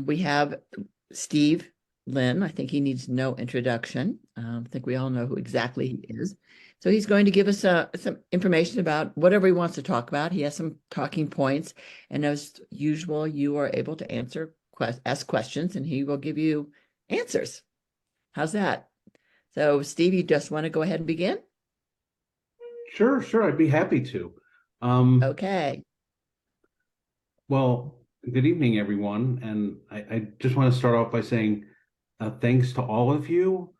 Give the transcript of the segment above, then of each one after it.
We have Steve Lynne. I think he needs no introduction. I think we all know who exactly he is. So he's going to give us some information about whatever he wants to talk about. He has some talking points, and as usual, you are able to ask questions, and he will give you answers. How's that? So, Steve, you just want to go ahead and begin? Sure, I'd be happy to. Um, Okay. well, good evening, everyone. And I just want to start off by saying thanks to all of you.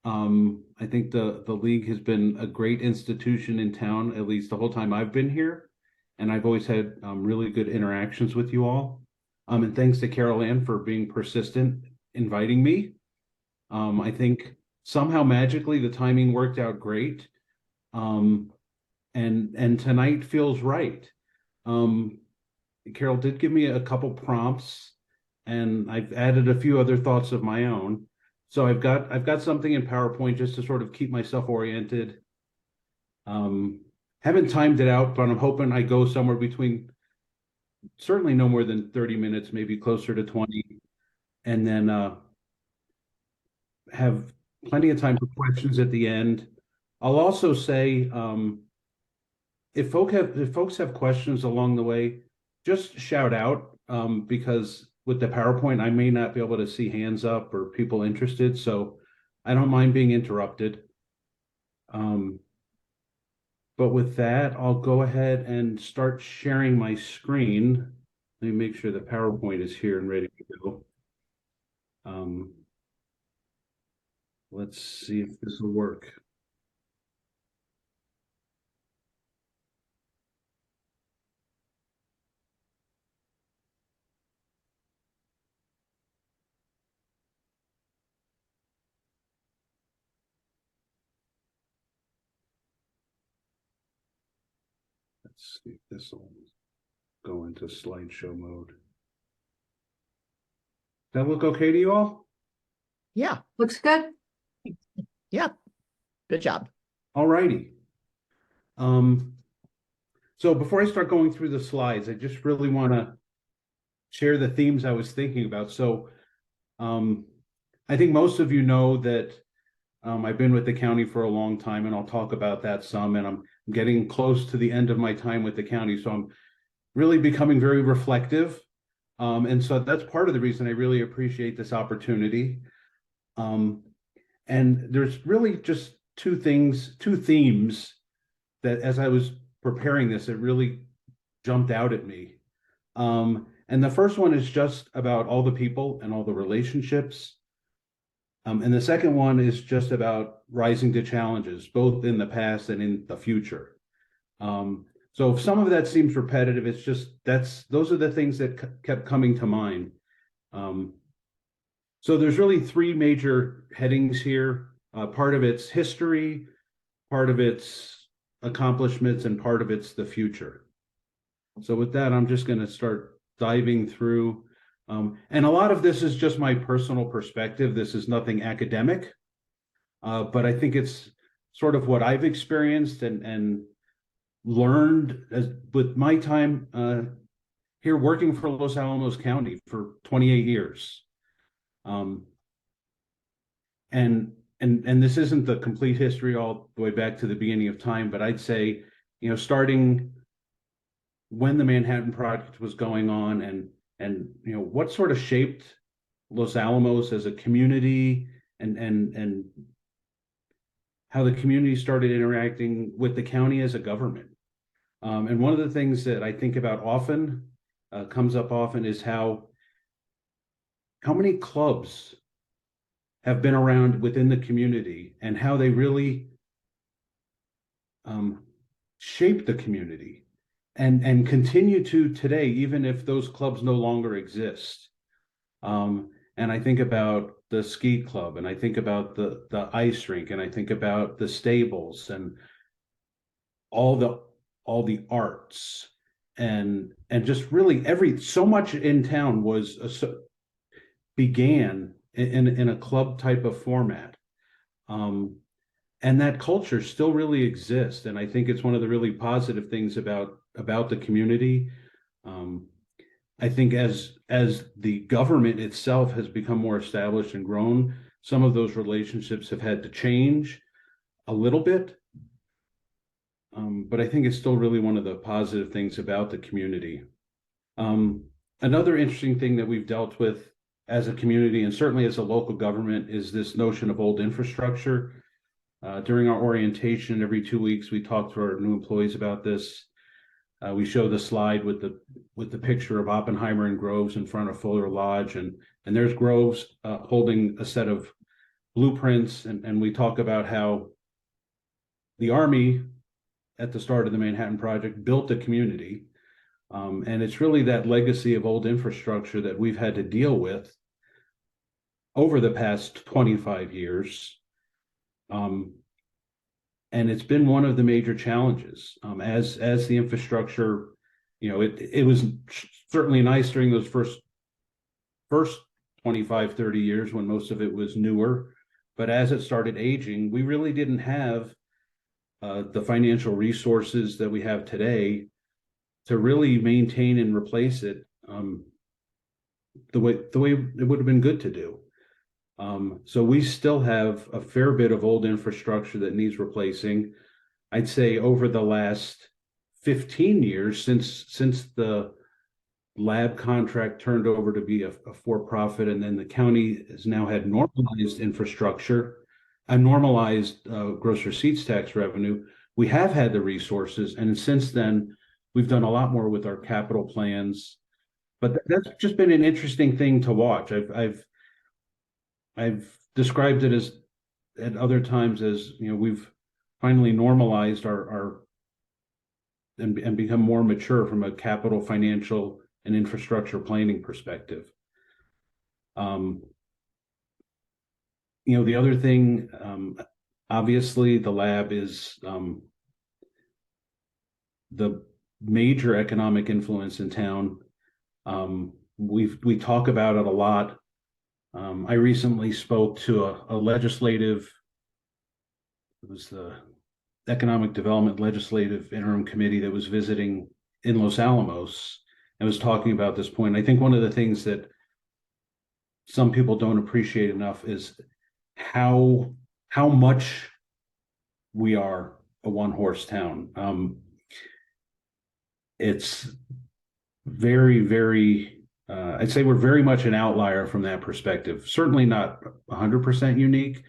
I think the league has been a great institution in town, at least the whole time I've been here. And I've always had really good interactions with you all. And thanks to Carol Ann for being persistent, inviting me. I think somehow magically the timing worked out great. Um, and tonight feels right. Um, Carol did give me a couple prompts, and I've added a few other thoughts of my own. So I've got something in PowerPoint just to sort of keep myself oriented. Um, haven't timed it out, but I'm hoping I go somewhere between certainly no more than 30 minutes, maybe closer to 20, and then have plenty of time for questions at the end. I'll also say if folks have questions along the way, just shout out because with the PowerPoint, I may not be able to see hands up or people interested. So I don't mind being interrupted. Um, but with that, I'll go ahead and start sharing my screen. Let me make sure the PowerPoint is here and ready to go. Um, let's see if this will work. Let's see if this will go into slideshow mode. Does that look okay to you all? Yeah. Looks good. Yeah. Good job. All righty. So before I start going through the slides, I just really want to share the themes I was thinking about. So I think most of you know that I've been with the county for a long time, and I'll talk about that some. And I'm getting close to the end of my time with the county, so I'm really becoming very reflective. And so that's part of the reason I really appreciate this opportunity. And there's really just two themes that as I was preparing this, it really jumped out at me. And the first one is just about all the people and all the relationships. And the second one is just about rising to challenges, both in the past and in the future. So if some of that seems repetitive, it's just those are the things that kept coming to mind. So there's really three major headings here. Part of it's history, part of it's accomplishments, and part of it's the future. So with that, I'm just going to start diving through. And a lot of this is just my personal perspective. This is nothing academic, but I think it's sort of what I've experienced and learned with my time here working for Los Alamos County for 28 years. And this isn't the complete history all the way back to the beginning of time, but I'd say, starting when the Manhattan Project was going on and what sort of shaped Los Alamos as a community and how the community started interacting with the county as a government. And one of the things that I think about often, comes up often, is how many clubs have been around within the community and how they really shape the community and continue to today, even if those clubs no longer exist. And I think about the ski club, and I think about the ice rink, and I think about the stables and all the arts and just really so much in town began in a club type of format. And that culture still really exists. And I think it's one of the really positive things about the community. I think as the government itself has become more established and grown, some of those relationships have had to change a little bit. But I think it's still really one of the positive things about the community. Another interesting thing that we've dealt with as a community and certainly as a local government is this notion of old infrastructure. During our orientation every 2 weeks, we talk to our new employees about this. We show the slide with the picture of Oppenheimer and Groves in front of Fuller Lodge, and there's Groves holding a set of blueprints, and we talk about how the Army at the start of the Manhattan Project built a community, and it's really that legacy of old infrastructure that we've had to deal with over the past 25 years. And it's been one of the major challenges as the infrastructure, it was certainly nice during those first 25, 30 years when most of it was newer. But as it started aging, we really didn't have the financial resources that we have today to really maintain and replace it the way it would have been good to do. So we still have a fair bit of old infrastructure that needs replacing. I'd say over the last 15 years, since the lab contract turned over to be a for-profit, and then the county has now had normalized infrastructure, a normalized gross receipts tax revenue, we have had the resources. And since then, we've done a lot more with our capital plans. But that's just been an interesting thing to watch. I've described it as at other times as, we've finally normalized our and become more mature from a capital, financial, and infrastructure planning perspective. The other thing, obviously, the lab is the major economic influence in town. We talk about it a lot. I recently spoke to a legislative, it was the Economic Development Legislative Interim Committee that was visiting in Los Alamos and was talking about this point. I think one of the things that some people don't appreciate enough is how much we are a one-horse town. It's very, very, I'd say we're very much an outlier from that perspective. Certainly not 100% unique.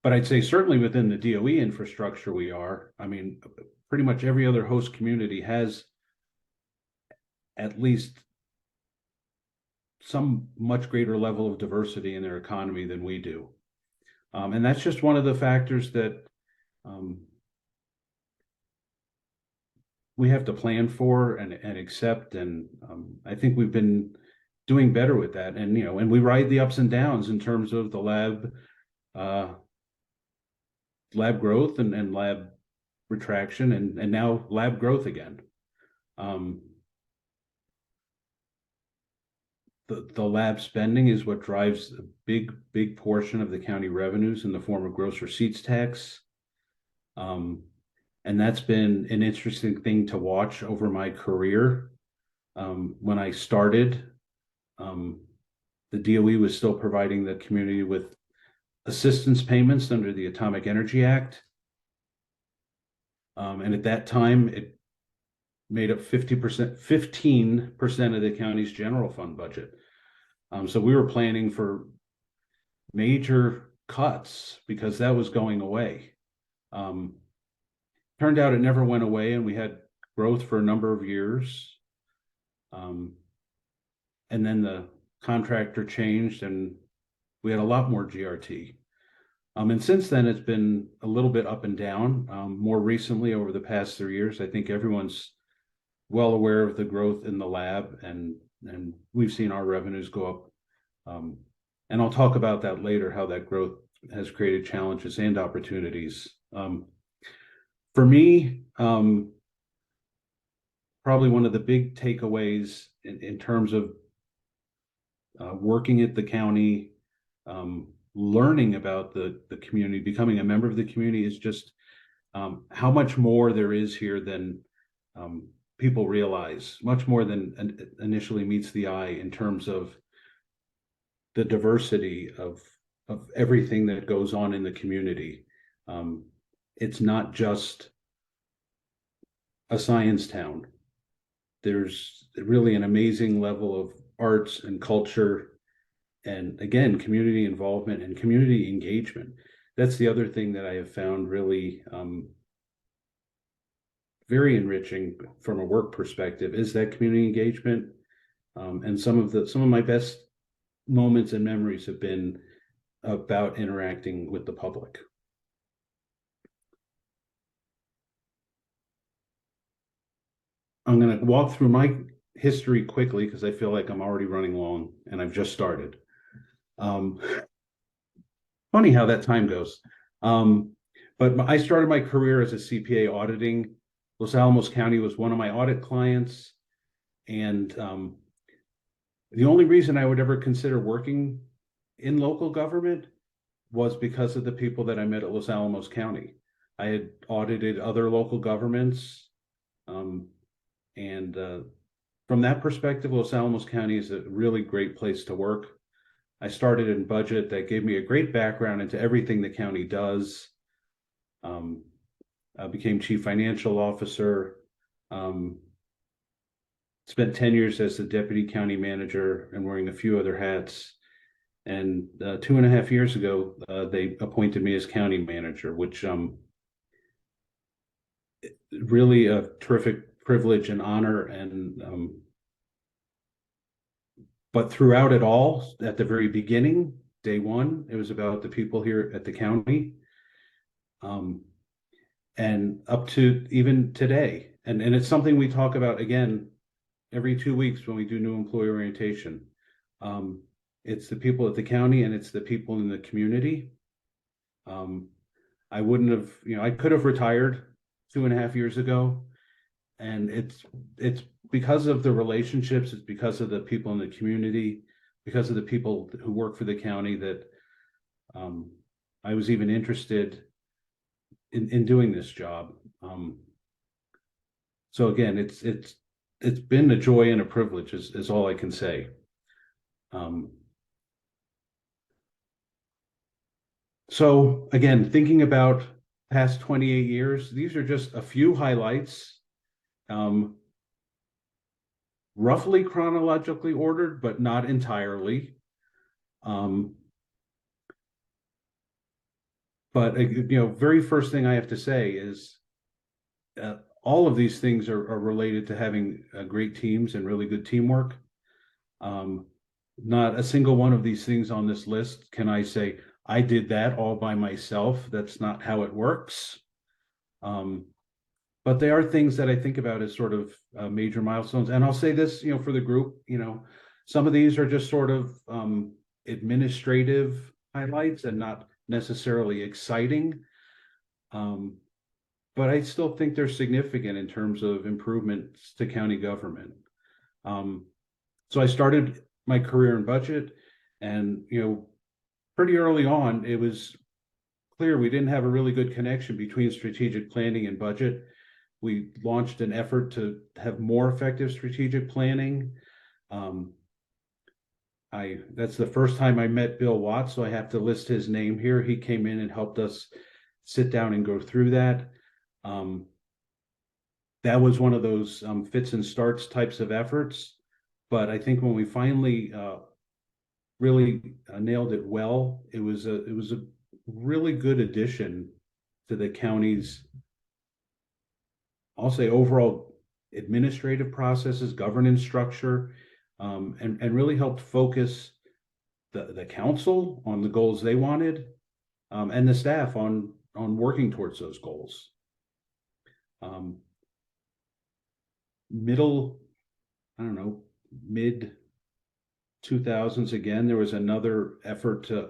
But I'd say certainly within the DOE infrastructure we are. I mean, pretty much every other host community has at least some much greater level of diversity in their economy than we do. And that's just one of the factors that we have to plan for and accept. And I think we've been doing better with that. And, and we ride the ups and downs in terms of the lab growth and lab retraction and now lab growth again. The lab spending is what drives a big portion of the county revenues in the form of gross receipts tax. And that's been an interesting thing to watch over my career. When I started, the DOE was still providing the community with assistance payments under the Atomic Energy Act. And at that time, it made up 15% of the county's general fund budget. So we were planning for major cuts because that was going away. Turned out it never went away, and we had growth for a number of years. And then the contractor changed, and we had a lot more GRT. And since then, it's been a little bit up and down. More recently, over the past 3 years, I think everyone's well aware of the growth in the lab, and we've seen our revenues go up. And I'll talk about that later, how that growth has created challenges and opportunities. For me, probably one of the big takeaways in terms of working at the county, learning about the community, becoming a member of the community is just how much more there is here than people realize, much more than initially meets the eye in terms of the diversity of everything that goes on in the community. It's not just a science town. There's really an amazing level of arts and culture, and again, community involvement and community engagement. That's the other thing that I have found really very enriching from a work perspective, is that community engagement. And some of my best moments and memories have been about interacting with the public. I'm going to walk through my history quickly because I feel like I'm already running long and I've just started. Funny how that time goes. But I started my career as a CPA auditing. Los Alamos County was one of my audit clients. And the only reason I would ever consider working in local government was because of the people that I met at Los Alamos County. I had audited other local governments. And from that perspective, Los Alamos County is a really great place to work. I started in budget. That gave me a great background into everything the county does. I became chief financial officer. Spent 10 years as the deputy county manager and wearing a few other hats. And 2.5 years ago, they appointed me as county manager, which really a terrific privilege and honor. And but throughout it all, at the very beginning, day one, it was about the people here at the county. And up to even today. And it's something we talk about again every 2 weeks when we do new employee orientation. It's the people at the county and it's the people in the community. I wouldn't have, I could have retired 2.5 years ago. And it's because of the relationships, it's because of the people in the community, because of the people who work for the county that I was even interested in doing this job. So again, it's been a joy and a privilege is all I can say. So again, thinking about past 28 years, these are just a few highlights. Roughly chronologically ordered, but not entirely. But very first thing I have to say is all of these things are related to having great teams and really good teamwork. Not a single one of these things on this list can I say, I did that all by myself. That's not how it works. But they are things that I think about as sort of major milestones. And I'll say this, for the group, some of these are just sort of administrative highlights and not necessarily exciting. But I still think they're significant in terms of improvements to county government. So I started my career in budget, and pretty early on, it was clear we didn't have a really good connection between strategic planning and budget. We launched an effort to have more effective strategic planning. That's the first time I met Bill Watts, so I have to list his name here. He came in and helped us sit down and go through that. That was one of those fits and starts types of efforts. But I think when we finally really nailed it well, it was a really good addition to the county's, I'll say, overall administrative processes, governance structure, and really helped focus the council on the goals they wanted, and the staff on working towards those goals. Mid 2000s, again, there was another effort to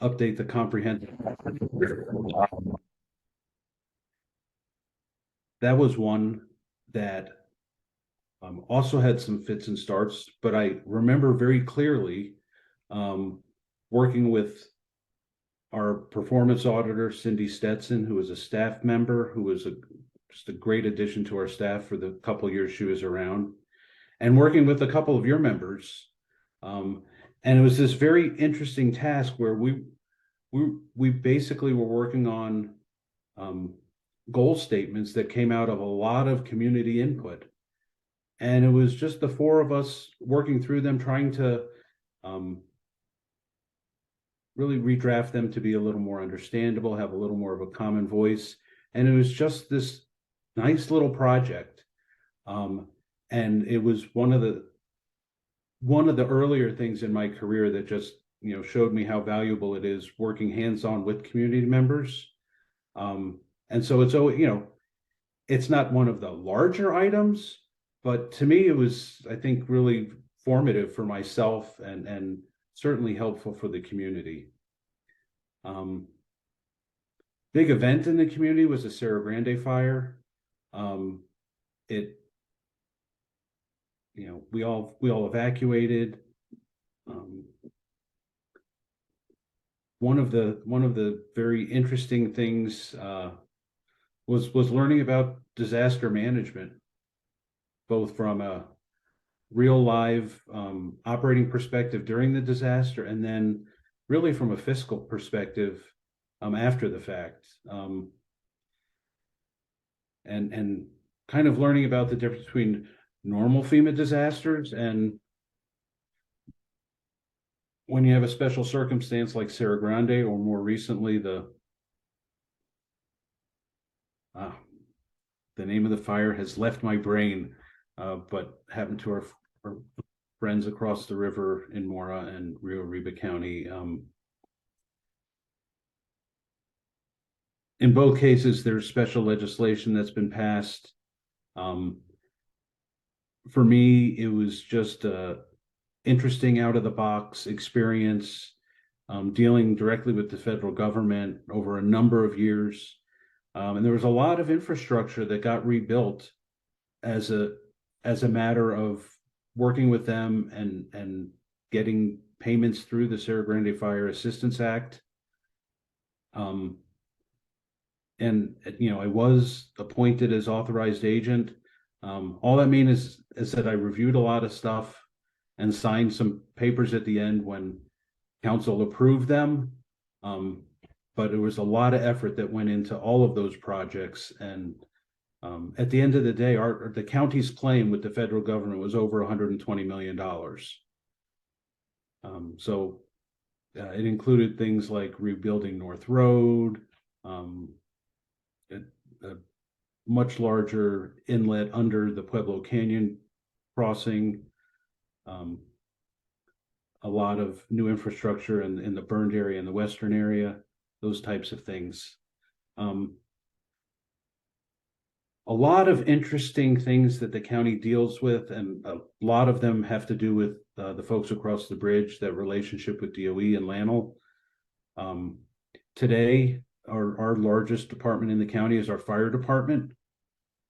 update the comprehensive. That was one that also had some fits and starts, but I remember very clearly working with our performance auditor, Cindy Stetson, who was a staff member, who was just a great addition to our staff for the couple of years she was around, and working with a couple of your members. And it was this very interesting task where we basically were working on goal statements that came out of a lot of community input. And it was just the four of us working through them, trying to really redraft them to be a little more understandable, have a little more of a common voice. And it was just this nice little project. And it was one of the earlier things in my career that just, showed me how valuable it is working hands-on with community members. And so it's, it's not one of the larger items, but to me, it was, I think, really formative for myself and certainly helpful for the community. Big event in the community was the Cerro Grande fire. We all evacuated. One of the very interesting things was learning about disaster management, both from a real live operating perspective during the disaster, and then really from a fiscal perspective after the fact, and kind of learning about the difference between normal FEMA disasters and when you have a special circumstance like Cerro Grande, or more recently the name of the fire has left my brain, but happened to our friends across the river in Mora and Rio Arriba County. In both cases, there's special legislation that's been passed. For me, it was just a interesting out-of-the-box experience, dealing directly with the federal government over a number of years. And there was a lot of infrastructure that got rebuilt as a matter of working with them and getting payments through the Cerro Grande Fire Assistance Act. And I was appointed as authorized agent. All that means is that I reviewed a lot of stuff and signed some papers at the end when council approved them. But there was a lot of effort that went into all of those projects. And at the end of the day, the county's claim with the federal government was over $120 million. So it included things like rebuilding North Road, a much larger inlet under the Pueblo Canyon crossing, a lot of new infrastructure in the burned area in the western area, those types of things. A lot of interesting things that the county deals with, and a lot of them have to do with the folks across the bridge, that relationship with DOE and Lannel. Today, our largest department in the county is our fire department.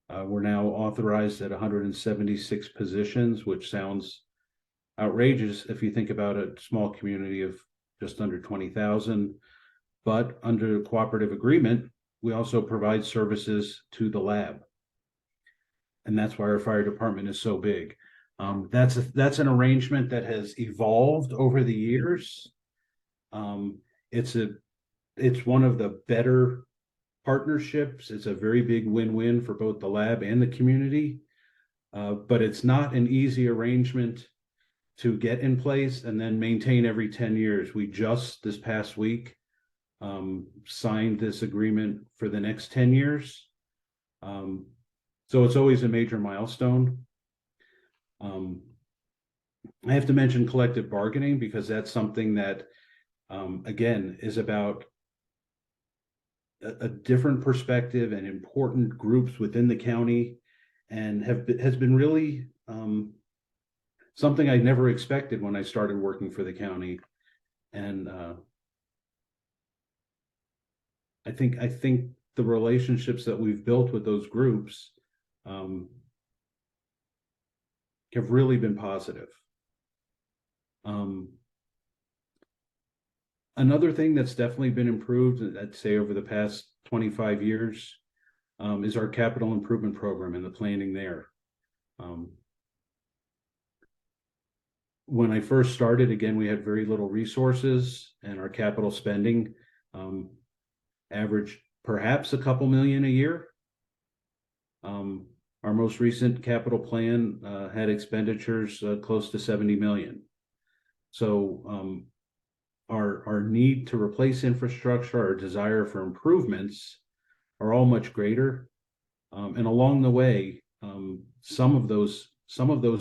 We're now authorized at 176 positions, which sounds outrageous if you think about a small community of just under 20,000. But under cooperative agreement, we also provide services to the lab. And that's why our fire department is so big. That's an arrangement that has evolved over the years. It's one of the better partnerships. It's a very big win-win for both the lab and the community. But it's not an easy arrangement to get in place and then maintain every 10 years. We just this past week signed this agreement for the next 10 years. So it's always a major milestone. I have to mention collective bargaining because that's something that, again, is about a different perspective and important groups within the county, and has been really something I never expected when I started working for the county. And I think the relationships that we've built with those groups have really been positive. Another thing that's definitely been improved, I'd say, over the past 25 years, is our capital improvement program and the planning there. When I first started, again, we had very little resources, and our capital spending averaged perhaps a couple million a year. Our most recent capital plan had expenditures close to 70 million. So our need to replace infrastructure, our desire for improvements are all much greater. And along the way, some of those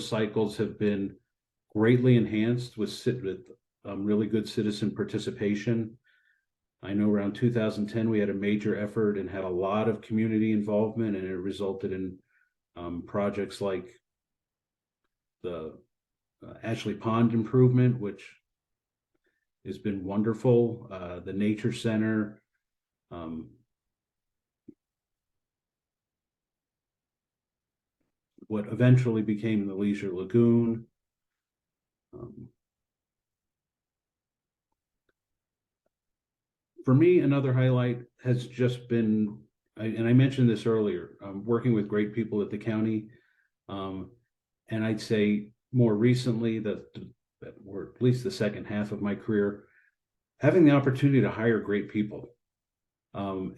cycles have been greatly enhanced with really good citizen participation. I know around 2010 we had a major effort and had a lot of community involvement, and it resulted in projects like the Ashley Pond improvement, which has been wonderful. The Nature Center, what eventually became the Leisure Lagoon. For me, another highlight has just been, and I mentioned this earlier, working with great people at the county. And I'd say more recently, or at least the second half of my career, having the opportunity to hire great people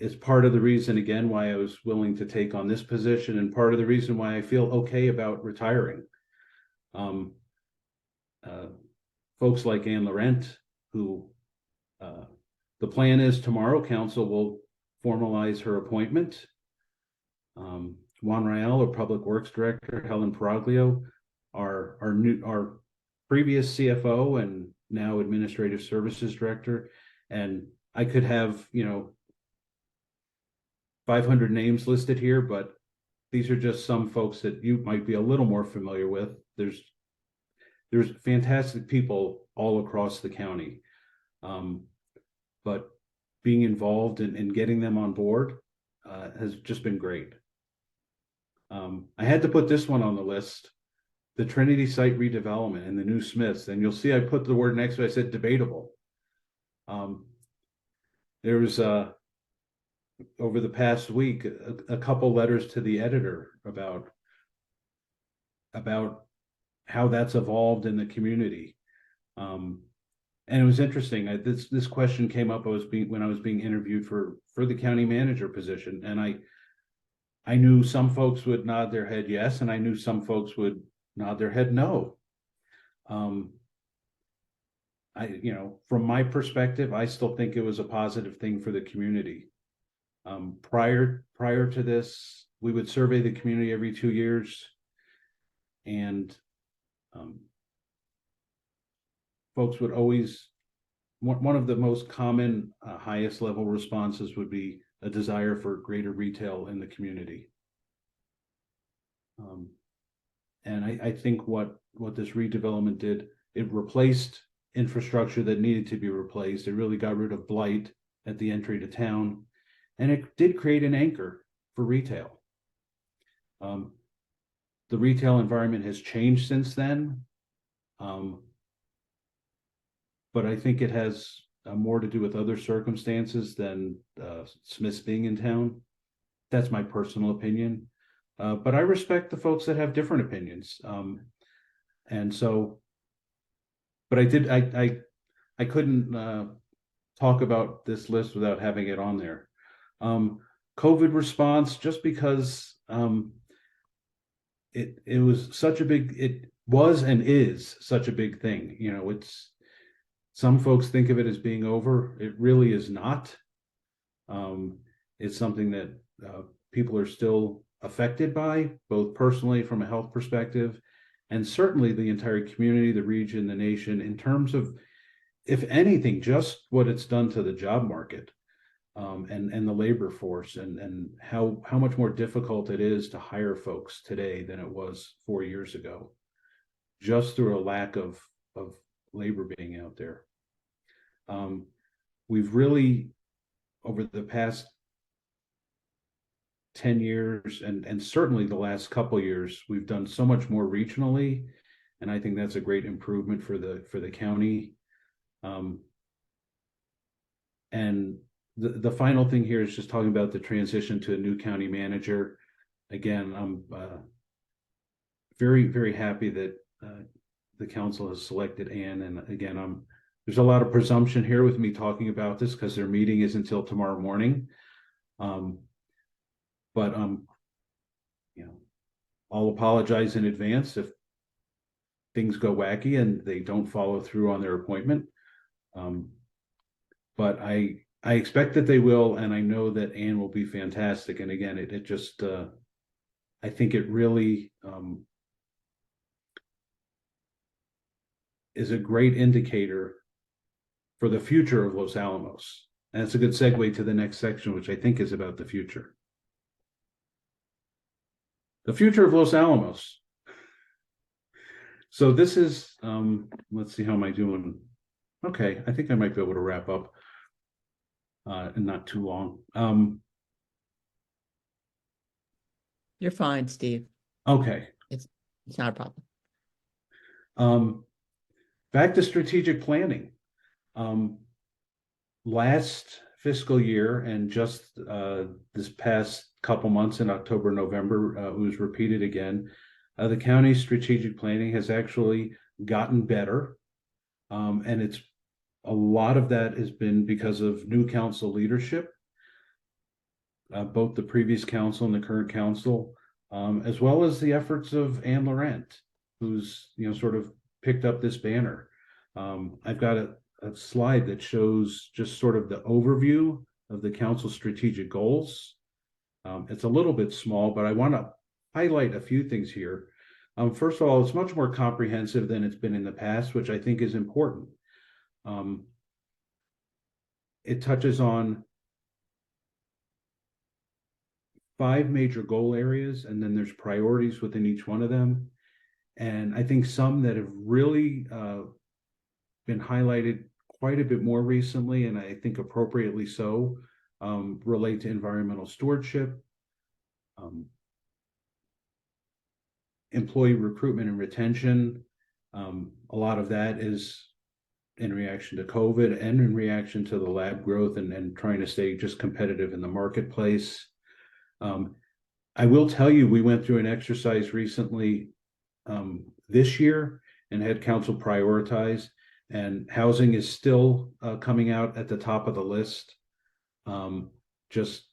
is part of the reason, again, why I was willing to take on this position, and part of the reason why I feel okay about retiring. Folks like Anne Laurent, who the plan is tomorrow, council will formalize her appointment. Juan Rael, our Public Works Director, Helen Paraglio, our previous CFO and now Administrative Services Director, and I could have 500 names listed here, but these are just some folks that you might be a little more familiar with. There's fantastic people all across the county, but being involved and getting them on board has just been great. I had to put this one on the list, the Trinity site redevelopment and the new Smiths, and you'll see I put the word next to it, I said debatable. There was over the past week a couple letters to the editor about how that's evolved in the community. And it was interesting. This question came up when I was being interviewed for the county manager position, and I knew some folks would nod their head yes, and I knew some folks would nod their head no. From my perspective, I still think it was a positive thing for the community. Prior to this, we would survey the community every 2 years, and folks would always, one of the most common highest level responses would be a desire for greater retail in the community. And I think what this redevelopment did, it replaced infrastructure that needed to be replaced. It really got rid of blight at the entry to town, and it did create an anchor for retail. The retail environment has changed since then, but I think it has more to do with other circumstances than Smith's being in town. That's my personal opinion, but I respect the folks that have different opinions. And so, but I couldn't talk about this list without having it on there. COVID response, just because it was such a big, it was and is such a big thing. It's, some folks think of it as being over. It really is not. It's something that people are still affected by, both personally from a health perspective, and certainly the entire community, the region, the nation, in terms of, if anything, just what it's done to the job market, and the labor force, and how much more difficult it is to hire folks today than it was 4 years ago, just through a lack of labor being out there. We've really, over the past 10 years, and certainly the last couple of years, we've done so much more regionally, and I think that's a great improvement for the county. And the final thing here is just talking about the transition to a new county manager. Again, I'm very, very happy that the council has selected Ann. And again, there's a lot of presumption here with me talking about this because their meeting is until tomorrow morning. But you know, I'll apologize in advance if things go wacky and they don't follow through on their appointment. But I expect that they will, and I know that Ann will be fantastic. And again, it just I think it really is a great indicator for the future of Los Alamos. And it's a good segue to the next section, which I think is about the future. The future of Los Alamos. So this is, let's see, how am I doing? Okay, I think I might be able to wrap up in not too long. You're fine, Steve. Okay. It's not a problem. Back to strategic planning. Last fiscal year and just this past couple months in October, November, it was repeated again. The county's strategic planning has actually gotten better. And it's a lot of that has been because of new council leadership, both the previous council and the current council, as well as the efforts of Anne Laurent, who's sort of picked up this banner. I've got a slide that shows just sort of the overview of the council's strategic goals. It's a little bit small, but I want to highlight a few things here. First of all, it's much more comprehensive than it's been in the past, which I think is important. It touches on 5 major goal areas, and then there's priorities within each one of them. And I think some that have really been highlighted quite a bit more recently, and I think appropriately so, relate to environmental stewardship, employee recruitment and retention. A lot of that is in reaction to COVID and in reaction to the lab growth and trying to stay just competitive in the marketplace. I will tell you, we went through an exercise recently this year and had council prioritize, and housing is still coming out at the top of the list. Just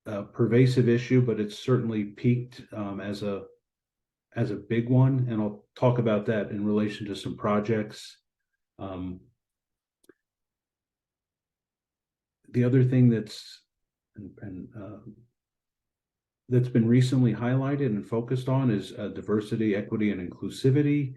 a pervasive issue, but it's certainly peaked as a big one, and I'll talk about that in relation to some projects. The other thing that's been recently highlighted and focused on is diversity, equity, and inclusivity.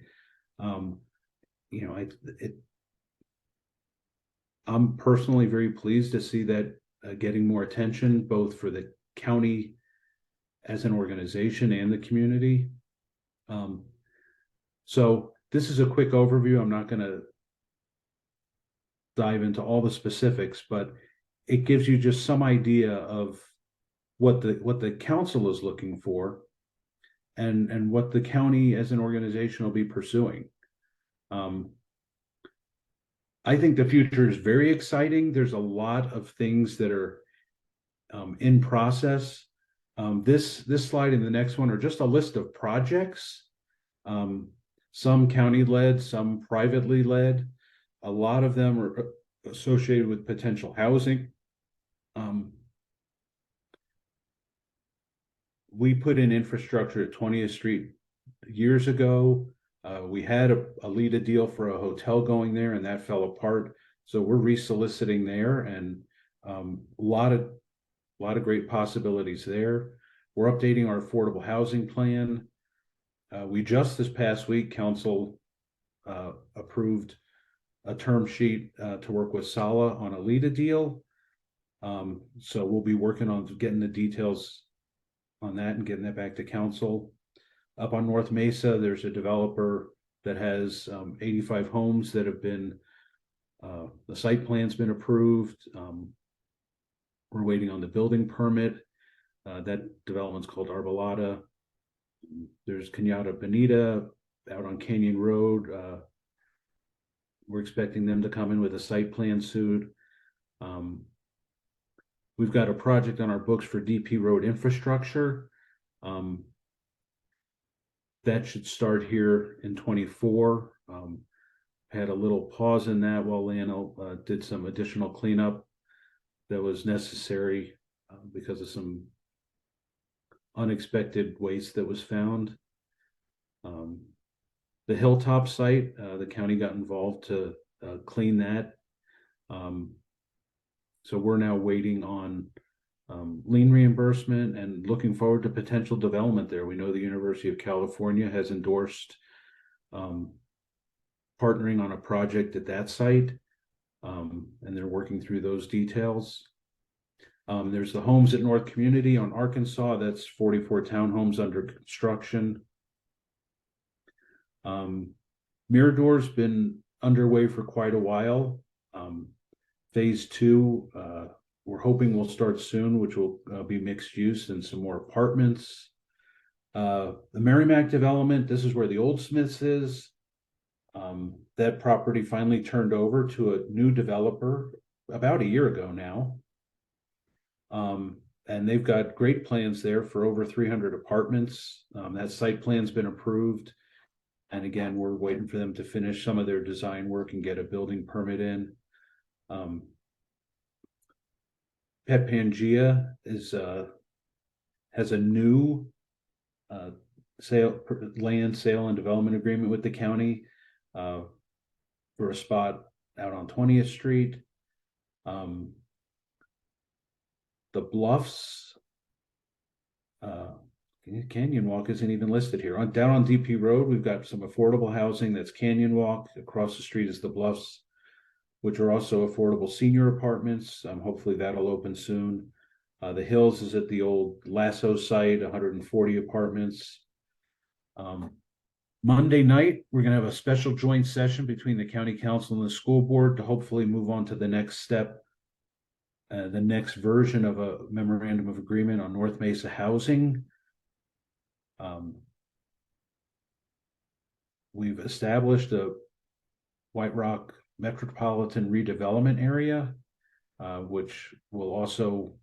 I'm personally very pleased to see that getting more attention, both for the county as an organization and the community. So this is a quick overview. I'm not going to dive into all the specifics, but it gives you just some idea of what the council is looking for and what the county as an organization will be pursuing. I think the future is very exciting. There's a lot of things that are in process. This slide and the next one are just a list of projects, some county-led, some privately led. A lot of them are associated with potential housing. We put in infrastructure at 20th Street years ago. We had a LEDA deal for a hotel going there, and that fell apart. So we're resoliciting there, and a lot of great possibilities there. We're updating our affordable housing plan. We just this past week, council approved a term sheet to work with Sala on a LEDA deal. So we'll be working on getting the details on that and getting that back to council. Up on North Mesa, there's a developer that has 85 homes that have been, the site plan's been approved. We're waiting on the building permit. That development's called Arbolada. There's Cañada Bonita out on Canyon Road. We're expecting them to come in with a site plan soon. We've got a project on our books for DP road infrastructure. That should start here in 24. Had a little pause in that while Lynne did some additional cleanup that was necessary because of some unexpected waste that was found. The Hilltop site, the county got involved to clean that. So we're now waiting on lien reimbursement and looking forward to potential development there. We know the University of California has endorsed partnering on a project at that site, and they're working through those details. There's the homes at North Community on Arkansas. That's 44 townhomes under construction. Miradore's been underway for quite a while. Phase 2, we're hoping will start soon, which will be mixed use and some more apartments. The Merrimack development, this is where the Old Smiths is. That property finally turned over to a new developer about a year ago now. And they've got great plans there for over 300 apartments. That site plan's been approved. And again, we're waiting for them to finish some of their design work and get a building permit in. Pet Pangea has a new land sale and development agreement with the county for a spot out on 20th Street. The Bluffs, Canyon Walk isn't even listed here. Down on DP Road, we've got some affordable housing. That's Canyon Walk. Across the street is the Bluffs, which are also affordable senior apartments. Hopefully that'll open soon. The Hills is at the old Lasso site, 140 apartments. Monday night, we're going to have a special joint session between the county council and the school board to hopefully move on to the next step, the next version of a memorandum of agreement on North Mesa housing. We've established a White Rock metropolitan redevelopment area, which will also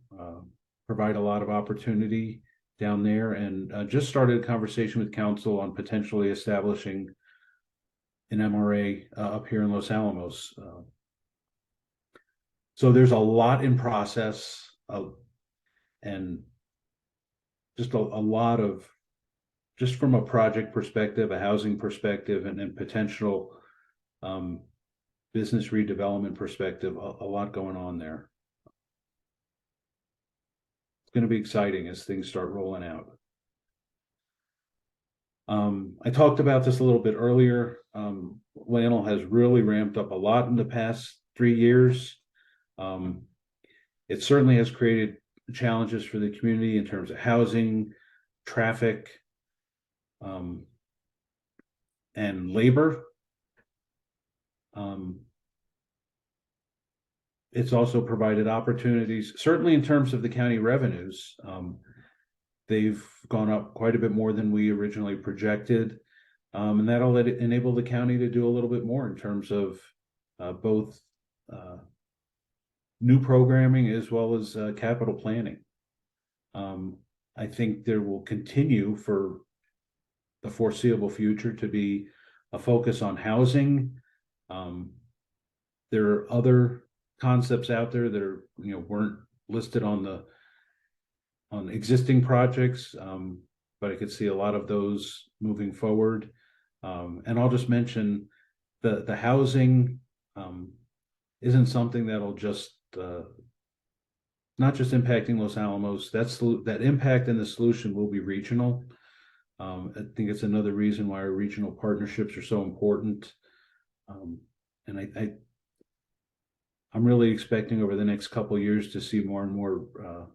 provide a lot of opportunity down there, and just started a conversation with council on potentially establishing an MRA up here in Los Alamos. So there's a lot in process, and just a lot of, just from a project perspective, a housing perspective, and then potential business redevelopment perspective, a lot going on there. It's going to be exciting as things start rolling out. I talked about this a little bit earlier. Lynne has really ramped up a lot in the past 3 years. It certainly has created challenges for the community in terms of housing, traffic, and labor. It's also provided opportunities, certainly in terms of the county revenues. They've gone up quite a bit more than we originally projected. And that'll enable the county to do a little bit more in terms of both new programming as well as capital planning. I think there will continue for the foreseeable future to be a focus on housing. There are other concepts out there that are, weren't listed on existing projects, but I could see a lot of those moving forward. And I'll just mention the housing isn't something that'll just not just impacting Los Alamos. That impact and the solution will be regional. I think it's another reason why our regional partnerships are so important. And I'm really expecting over the next couple of years to see more and more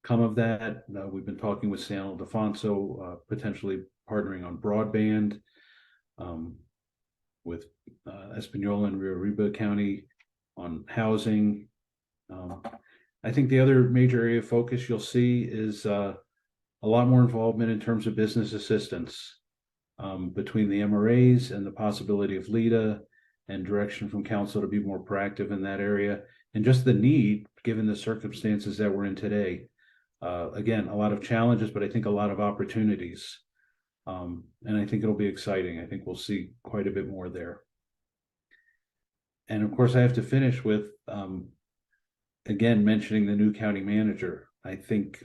come of that. We've been talking with San Ildefonso, potentially partnering on broadband, with Espanola and Rio Arriba County on housing. I think the other major area of focus you'll see is a lot more involvement in terms of business assistance between the MRAs and the possibility of LEDA and direction from council to be more proactive in that area, and just the need, given the circumstances that we're in today. Again, a lot of challenges, but I think a lot of opportunities. And I think it'll be exciting. I think we'll see quite a bit more there. And of course, I have to finish with, again, mentioning the new county manager. I think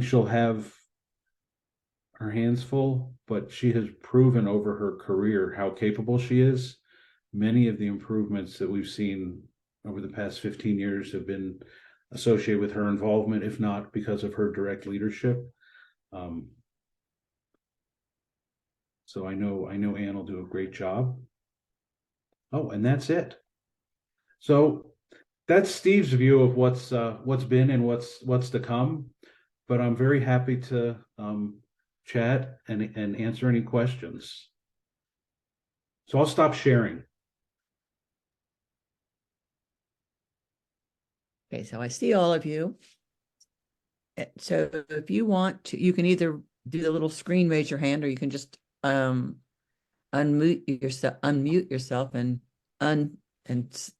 she'll have her hands full, but she has proven over her career how capable she is. Many of the improvements that we've seen over the past 15 years have been associated with her involvement, if not because of her direct leadership. So I know Ann will do a great job. Oh, and that's it. So that's Steve's view of what's been and what's to come. But I'm very happy to chat and answer any questions. So I'll stop sharing. Okay, so I see all of you. So if you want to, you can either do the little screen, raise your hand, or you can just unmute yourself and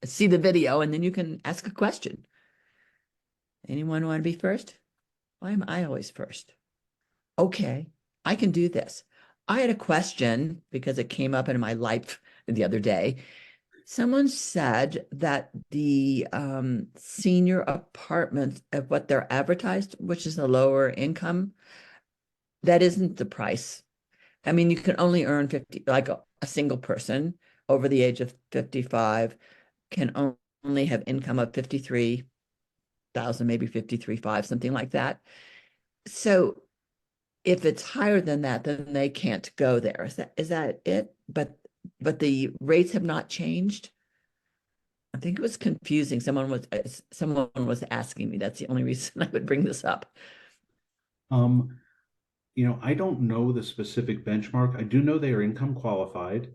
see the video, and then you can ask a question. Anyone want to be first? Why am I always first? Okay, I can do this. I had a question because it came up in my life the other day. Someone said that the senior apartments of what they're advertised, which is a lower income, that isn't the price. I mean, you can only earn 50, like a single person over the age of 55 can only have income of 53,000, maybe 53,500, something like that. So if it's higher than that, then they can't go there. Is that it? But the rates have not changed. I think it was confusing. Someone was asking me. That's the only reason I would bring this up. I don't know the specific benchmark. I do know they are income qualified.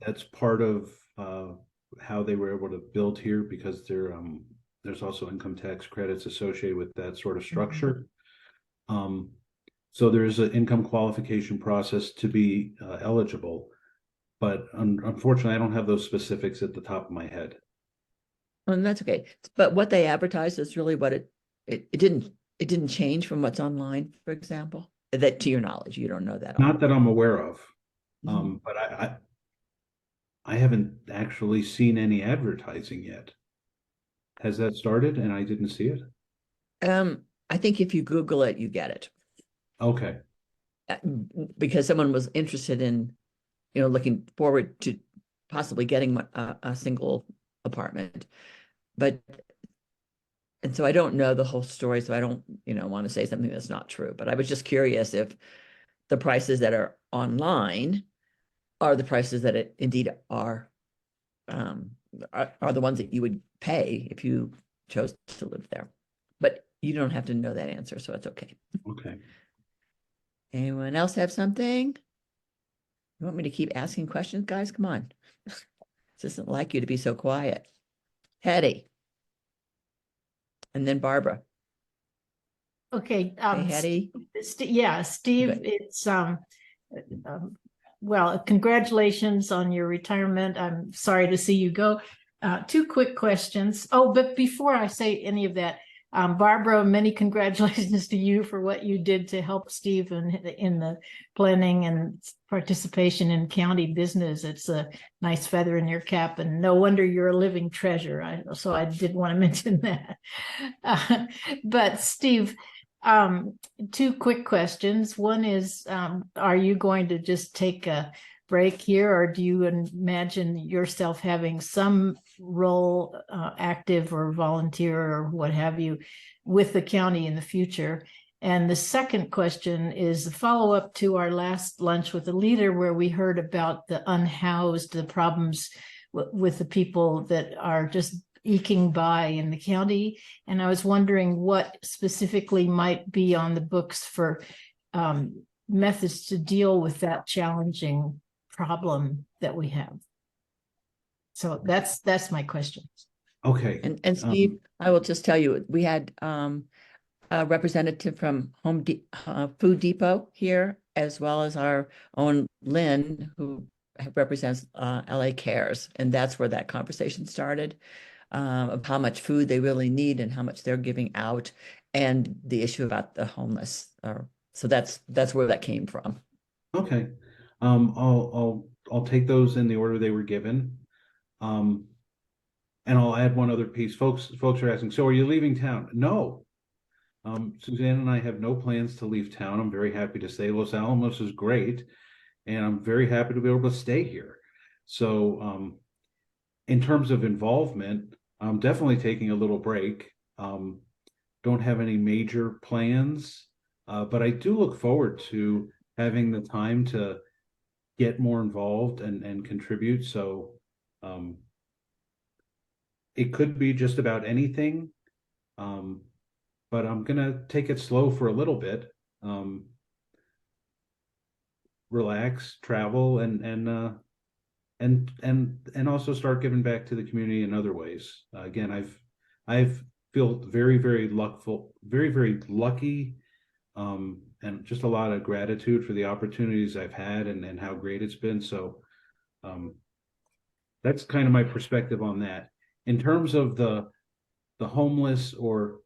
That's part of how they were able to build here, because there's also income tax credits associated with that sort of structure. So there's an income qualification process to be eligible, but unfortunately, I don't have those specifics at the top of my head. And that's okay. But what they advertised is really what it didn't change from what's online, for example. That, to your knowledge, you don't know that. Not that I'm aware of, but I haven't actually seen any advertising yet. Has that started and I didn't see it? I think if you Google it, you get it. Okay. Because someone was interested in, looking forward to possibly getting a single apartment. And so I don't know the whole story, so I don't, want to say something that's not true. But I was just curious if the prices that are online are the prices that it indeed are the ones that you would pay if you chose to live there. But you don't have to know that answer, so it's okay. Okay. Anyone else have something? You want me to keep asking questions, guys? Come on. This isn't like you to be so quiet. Hetty. And then Barbara. Okay. Hey, Hetty. Yeah, Steve, Good. it's well, congratulations on your retirement. I'm sorry to see you go. Two quick questions. Oh, but before I say any of that, Barbara, many congratulations to you for what you did to help Steve in the planning and participation in county business. It's a nice feather in your cap, and no wonder you're a living treasure. So I did want to mention that. But Steve, two quick questions. One is, are you going to just take a break here, or do you imagine yourself having some role, active or volunteer or what have you, with the county in the future? And the second question is a follow-up to our last lunch with the leader, where we heard about the unhoused, the problems with the people that are just eking by in the county. And I was wondering what specifically might be on the books for methods to deal with that challenging problem that we have. So that's my question. Okay. And Steve, I will just tell you, we had a representative from Food Depot here, as well as our own Lynne, who represents LA Cares, and that's where that conversation started, of how much food they really need and how much they're giving out, and the issue about the homeless. So that's where that came from. Okay. I'll take those in the order they were given. And I'll add one other piece. Folks are asking, so are you leaving town? No. Suzanne and I have no plans to leave town. I'm very happy to stay. Los Alamos is great, and I'm very happy to be able to stay here. So, in terms of involvement, I'm definitely taking a little break. Don't have any major plans, but I do look forward to having the time to get more involved and contribute. So, it could be just about anything. But I'm gonna take it slow for a little bit. Relax, travel, and also start giving back to the community in other ways. Again, I've feel very, very very lucky, and just a lot of gratitude for the opportunities I've had and how great it's been. So that's kind of my perspective on that. In terms of the homeless or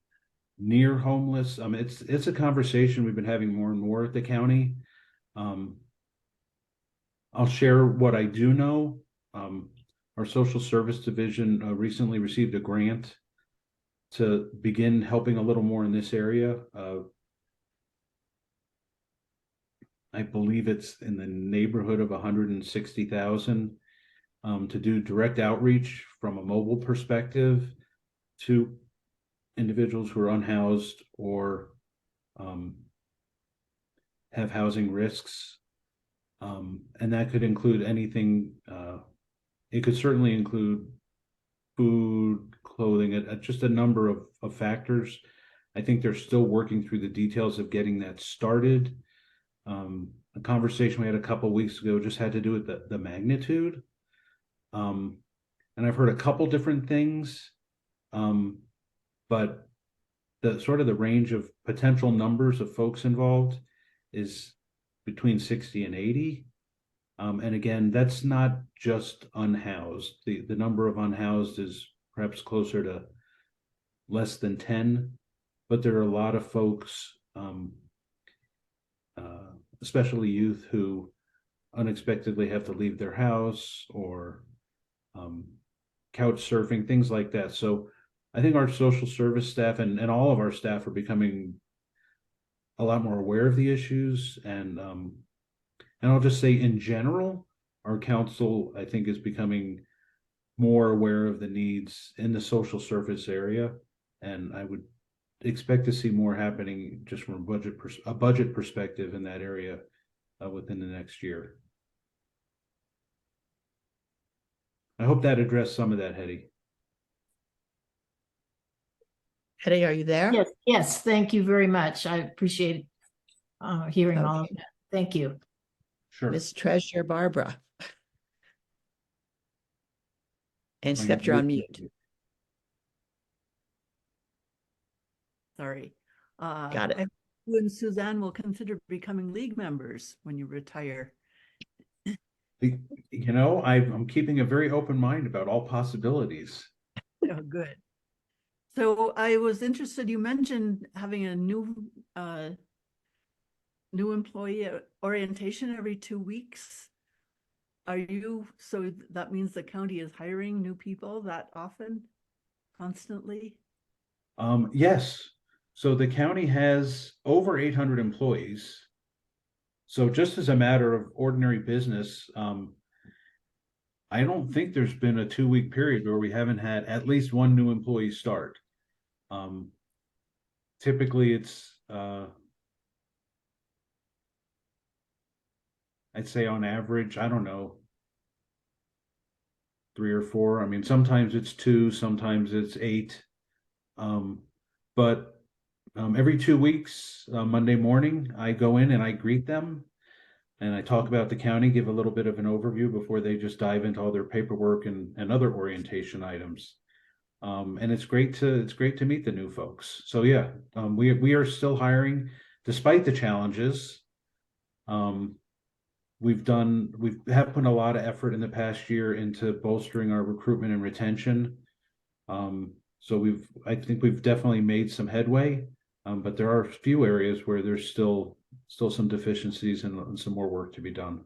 near homeless, it's a conversation we've been having more and more at the county. I'll share what I do know. Our social service division recently received a grant to begin helping a little more in this area. I believe it's in the neighborhood of 160,000 to do direct outreach from a mobile perspective to individuals who are unhoused or have housing risks. And that could include anything. It could certainly include food, clothing, just a number of factors. I think they're still working through the details of getting that started. A conversation we had a couple of weeks ago just had to do with the magnitude. And I've heard a couple different things. But the range of potential numbers of folks involved is between 60 and 80. And again, that's not just unhoused. The number of unhoused is perhaps closer to less than 10, but there are a lot of folks, especially youth, who unexpectedly have to leave their house or couch surfing, things like that. So I think our social service staff and all of our staff are becoming a lot more aware of the issues. And I'll just say in general, our council, I think, is becoming more aware of the needs in the social service area. And I would expect to see more happening just from a budget perspective in that area within the next year. I hope that addressed some of that, Hetty. Hetty, are you there? Yes, thank you very much. I appreciate hearing all of that. Thank you. Sure. Miss Treasurer Barbara. And except you're on mute. Sorry. Got it. You and Suzanne will consider becoming league members when you retire. I'm keeping a very open mind about all possibilities. Oh, good. So I was interested, you mentioned having a new employee orientation every 2 weeks. So that means the county is hiring new people that often, constantly? Yes. So the county has over 800 employees. So just as a matter of ordinary business, I don't think there's been a 2-week period where we haven't had at least one new employee start. Typically it's, I'd say on average, I don't know, 3 or 4. I mean, sometimes it's 2, sometimes it's 8. But every 2 weeks, Monday morning, I go in and I greet them and I talk about the county, give a little bit of an overview before they just dive into all their paperwork and other orientation items. And it's great to meet the new folks. So yeah, we are still hiring despite the challenges. we have put a lot of effort in the past year into bolstering our recruitment and retention. So I think we've definitely made some headway, but there are a few areas where there's still some deficiencies and some more work to be done.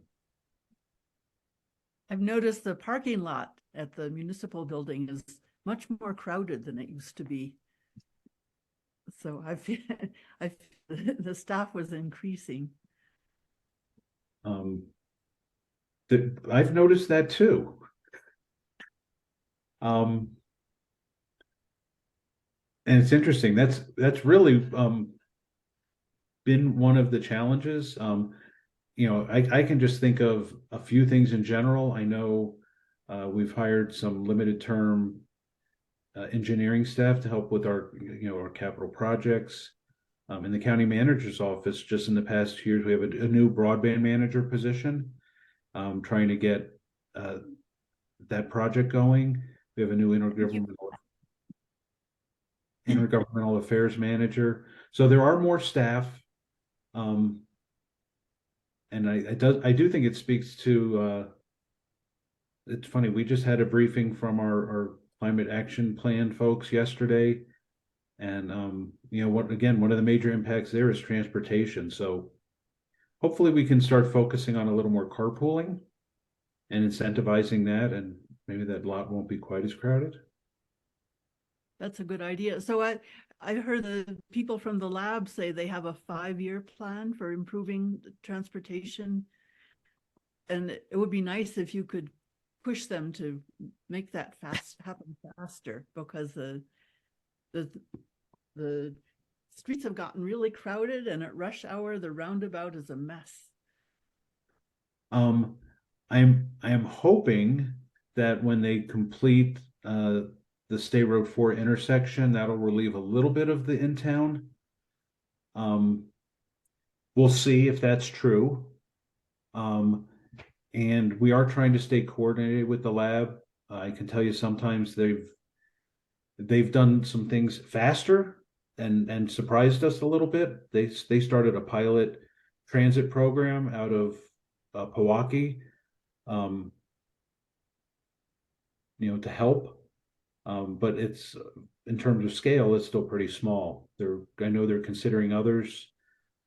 I've noticed the parking lot at the municipal building is much more crowded than it used to be. So the staff was increasing. I've noticed that too. And it's interesting. That's really been one of the challenges. I can just think of a few things in general. I know we've hired some limited term engineering staff to help with our capital projects. In the county manager's office, just in the past 2 years, we have a new broadband manager position, trying to get that project going. We have a new intergovernmental affairs manager. So there are more staff. And I do think it speaks to, it's funny, we just had a briefing from our climate action plan folks yesterday. And, one of the major impacts there is transportation. So hopefully we can start focusing on a little more carpooling and incentivizing that, and maybe that lot won't be quite as crowded. That's a good idea. So I heard the people from the lab say they have a 5-year plan for improving transportation. And it would be nice if you could push them to make that happen faster, because the streets have gotten really crowded, and at rush hour, the roundabout is a mess. I am hoping that when they complete the State Road 4 intersection, that'll relieve a little bit of the in town. We'll see if that's true. And we are trying to stay coordinated with the lab. I can tell you sometimes they've done some things faster and surprised us a little bit. They started a pilot transit program out of Pewaukee, to help. But it's, in terms of scale, it's still pretty small. I know they're considering others.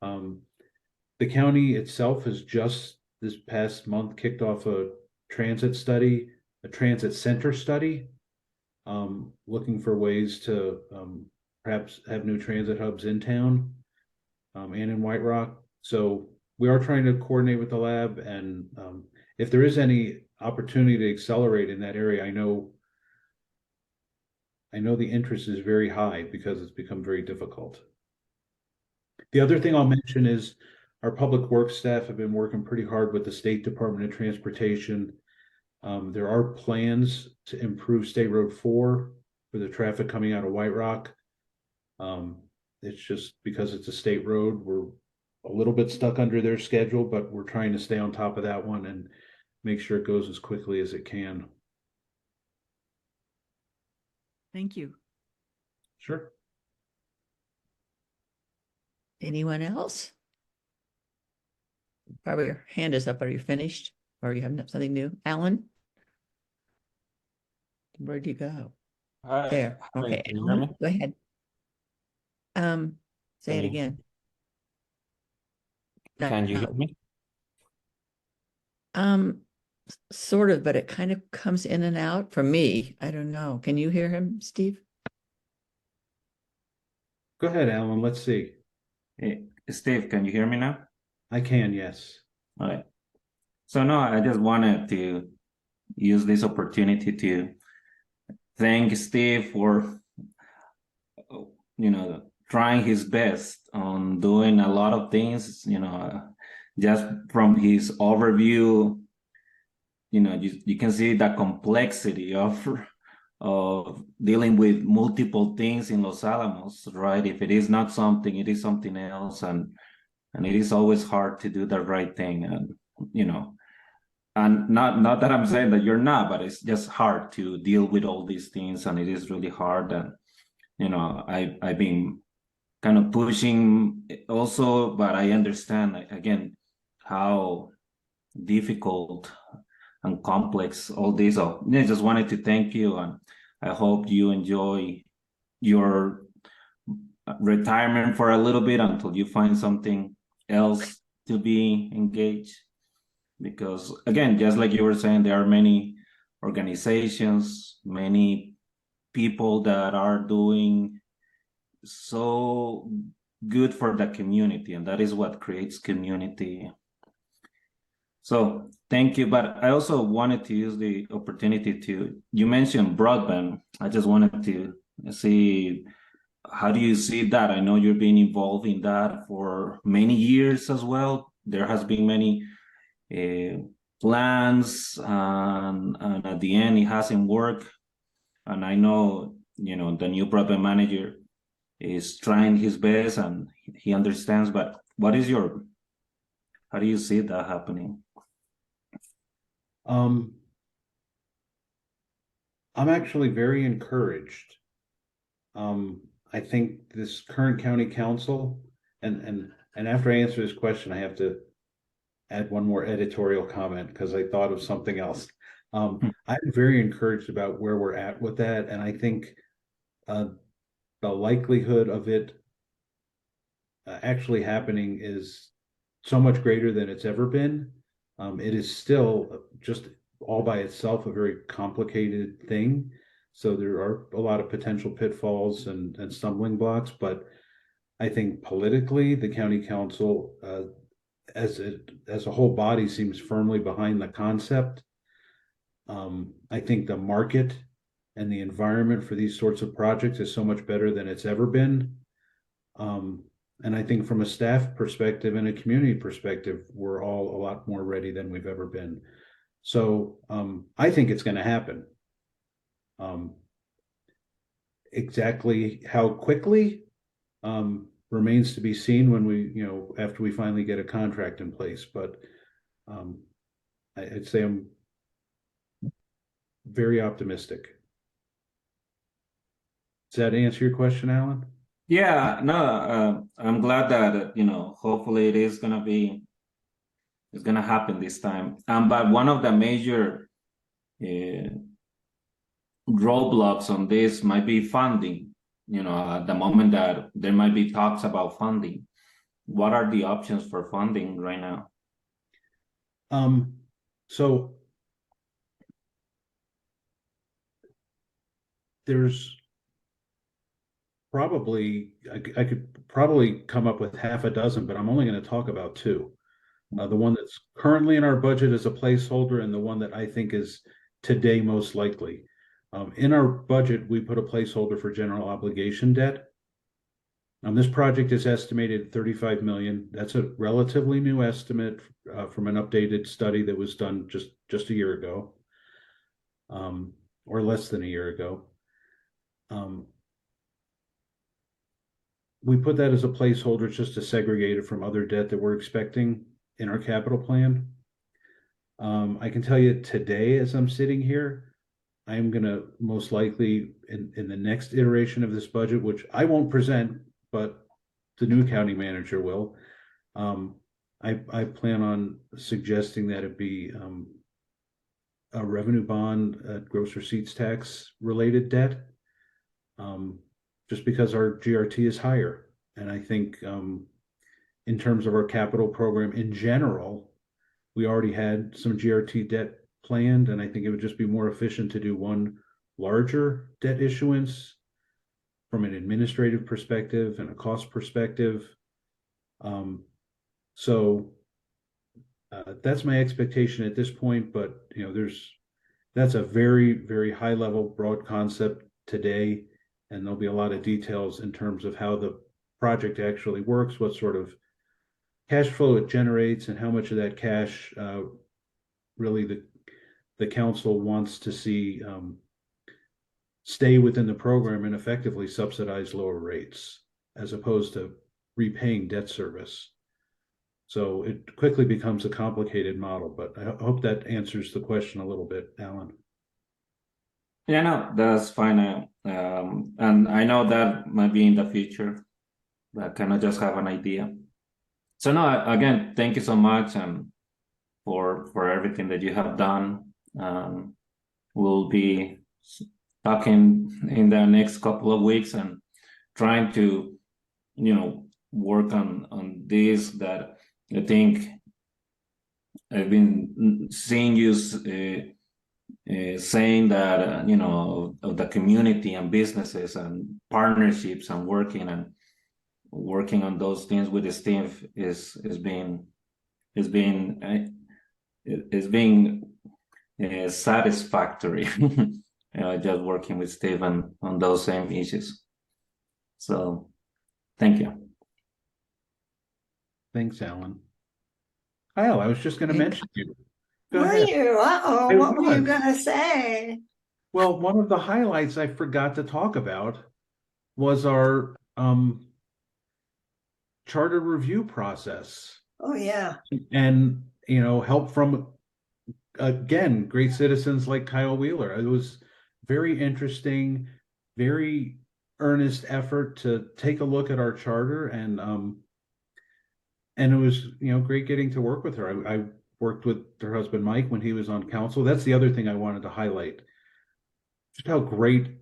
The county itself has just this past month kicked off a transit center study, looking for ways to perhaps have new transit hubs in town and in White Rock. So we are trying to coordinate with the lab, and if there is any opportunity to accelerate in that area, I know the interest is very high because it's become very difficult. The other thing I'll mention is our public works staff have been working pretty hard with the State Department of Transportation. There are plans to improve State Road 4 for the traffic coming out of White Rock. It's just because it's a state road, we're a little bit stuck under their schedule, but we're trying to stay on top of that one and make sure it goes as quickly as it can. Thank you. Sure. Anyone else? Probably your hand is up. Are you finished? Or you have something new? Alan? Where'd you go? There. Okay, can you hear Alan, me? go ahead. Say Can it you- again. Can you No. hear me? Sort of, but it kind of comes in and out for me. I don't know. Can you hear him, Steve? Go ahead, Alan. Let's see. Hey, Steve, can you hear me now? I can, yes. All right. So no, I just wanted to use this opportunity to thank Steve for, trying his best on doing a lot of things, just from his overview, you can see the complexity of dealing with multiple things in Los Alamos, right? If it is not something, it is something else, and it is always hard to do the right thing, and and not that I'm saying that you're not, but it's just hard to deal with all these things, and it is really hard. And I've been kind of pushing also, but I understand again how difficult and complex, all this. So I just wanted to thank you, and I hope you enjoy your retirement for a little bit until you find something else to be engaged. Because again, just like you were saying, there are many organizations, many people that are doing so good for the community, and that is what creates community. So thank you. But I also wanted to use the opportunity to, you mentioned broadband. I just wanted to see, how do you see that? I know you've been involved in that for many years as well. There has been many plans, and at the end it hasn't worked. And I know, the new broadband manager is trying his best and he understands, but how do you see that happening? I'm actually very encouraged. I think this current county council, and after I answer this question, I have to add one more editorial comment because I thought of something else. I'm very encouraged about where we're at with that, and I think the likelihood of it actually happening is so much greater than it's ever been. It is still just all by itself a very complicated thing. So there are a lot of potential pitfalls and stumbling blocks, but I think politically the county council as a whole body seems firmly behind the concept. I think the market and the environment for these sorts of projects is so much better than it's ever been. And I think from a staff perspective and a community perspective, we're all a lot more ready than we've ever been. So I think it's going to happen. Exactly how quickly remains to be seen when we, after we finally get a contract in place. But I'd say I'm very optimistic. Does that answer your question, Alan? Yeah, no, I'm glad that, hopefully it's going to happen this time. But one of the major roadblocks on this might be funding. At the moment that there might be talks about funding. What are the options for funding right now? So there's probably, I could probably come up with half a dozen, but I'm only going to talk about two. The one that's currently in our budget is a placeholder, and the one that I think is today most likely. In our budget, we put a placeholder for general obligation debt. This project is estimated at $35 million. That's a relatively new estimate from an updated study that was done just a year ago, or less than a year ago. We put that as a placeholder just to segregate it from other debt that we're expecting in our capital plan. I can tell you today, as I'm sitting here, I'm going to most likely in the next iteration of this budget, which I won't present, but the new county manager will. I plan on suggesting that it be a revenue bond, gross receipts tax related debt, just because our GRT is higher. And I think in terms of our capital program in general, we already had some GRT debt planned, and I think it would just be more efficient to do one larger debt issuance from an administrative perspective and a cost perspective. So that's my expectation at this point, but that's a very, very high level, broad concept today, and there'll be a lot of details in terms of how the project actually works, what sort of cash flow it generates, and how much of that cash really the council wants to see stay within the program and effectively subsidize lower rates as opposed to repaying debt service. So it quickly becomes a complicated model, but I hope that answers the question a little bit, Alan. Yeah, no, that's fine. And I know that might be in the future, but I kind of just have an idea. So no, again, thank you so much. And for everything that you have done. We'll be talking in the next couple of weeks and trying to, work on this that I think I've been seeing you saying that, of the community and businesses and partnerships and working on those things with Steve is being satisfactory. Just working with Steve on those same issues. So, thank you. Thanks, Alan. Kyle, I was just going to mention you. Go Were ahead. you? Uh-oh, I what were you was. gonna say? Well, one of the highlights I forgot to talk about was our charter review process, Oh, yeah. and help from, again, great citizens like Kyle Wheeler. It was very interesting, very earnest effort to take a look at our charter, and it was great getting to work with her. I worked with her husband Mike when he was on council. That's the other thing I wanted to highlight, just how great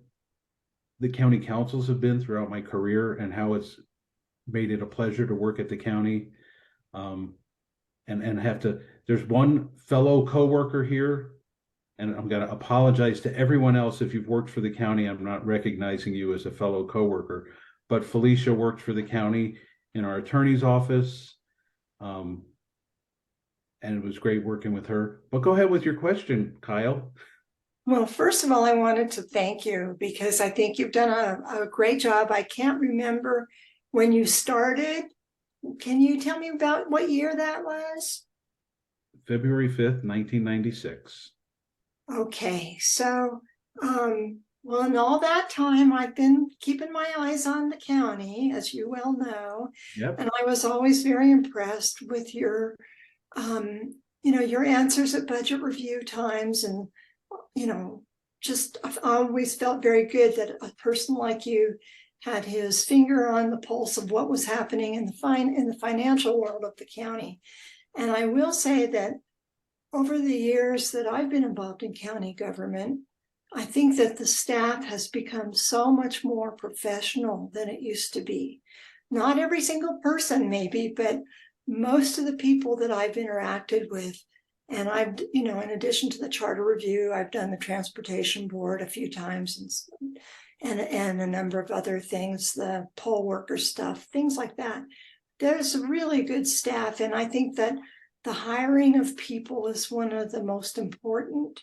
the county councils have been throughout my career, and how it's made it a pleasure to work at the county. And have to, there's one fellow coworker here, and I'm going to apologize to everyone else if you've worked for the county. I'm not recognizing you as a fellow coworker, but Felicia worked for the county in our attorney's office. And it was great working with her. But go ahead with your question, Kyle. Well, first of all, I wanted to thank you because I think you've done a great job. I can't remember when you started. Can you tell me about what year that was? February 5th, 1996. Okay, so, well, in all that time, I've been keeping my eyes on the county, as you well know. Yep. And I was always very impressed with your, your answers at budget review times. And, just I've always felt very good that a person like you had his finger on the pulse of what was happening in the financial world of the county. And I will say that over the years that I've been involved in county government, I think that the staff has become so much more professional than it used to be. Not every single person maybe, but most of the people that I've interacted with, and I've, in addition to the charter review, I've done the transportation board a few times and a number of other things, the poll worker stuff, things like that. There's a really good staff, and I think that the hiring of people is one of the most important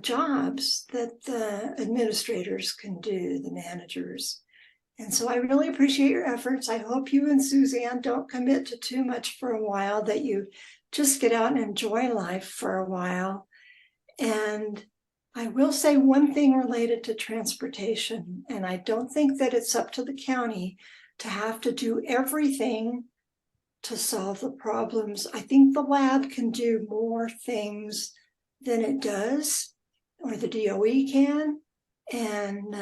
jobs that the administrators can do, the managers. And so I really appreciate your efforts. I hope you and Suzanne don't commit to too much for a while, that you just get out and enjoy life for a while. And I will say one thing related to transportation, and I don't think that it's up to the county to have to do everything to solve the problems. I think the lab can do more things than it does, or the DOE can. And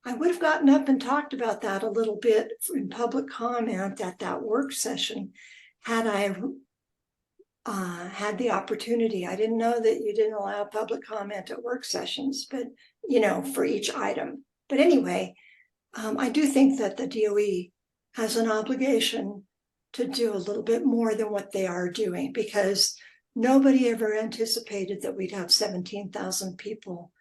I would have gotten up and talked about that a little bit in public comment at that work session had I had the opportunity. I didn't know that you didn't allow public comment at work sessions, but for each item. But anyway, I do think that the DOE has an obligation to do a little bit more than what they are doing, because nobody ever anticipated that we'd have 17,000 people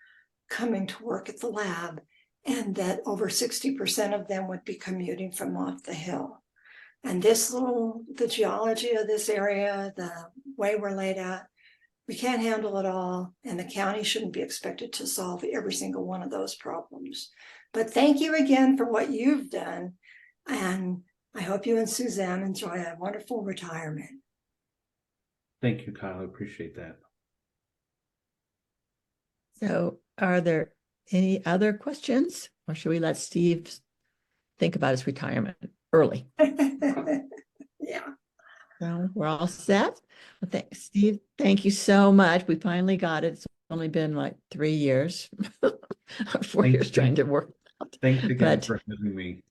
coming to work at the lab, and that over 60% of them would be commuting from off the hill. And the geology of this area, the way we're laid out, we can't handle it all, and the county shouldn't be expected to solve every single one of those problems. But thank you again for what you've done, and I hope you and Suzanne enjoy a wonderful retirement. Thank you, Kyle. I appreciate that. So are there any other questions, or should we let Steve think about his retirement early? Yeah. So we're all set. Well, thanks, Steve. Thank you so much. We finally got it. It's only been like 3 years, 4 years trying to work out. Thanks again But for having me.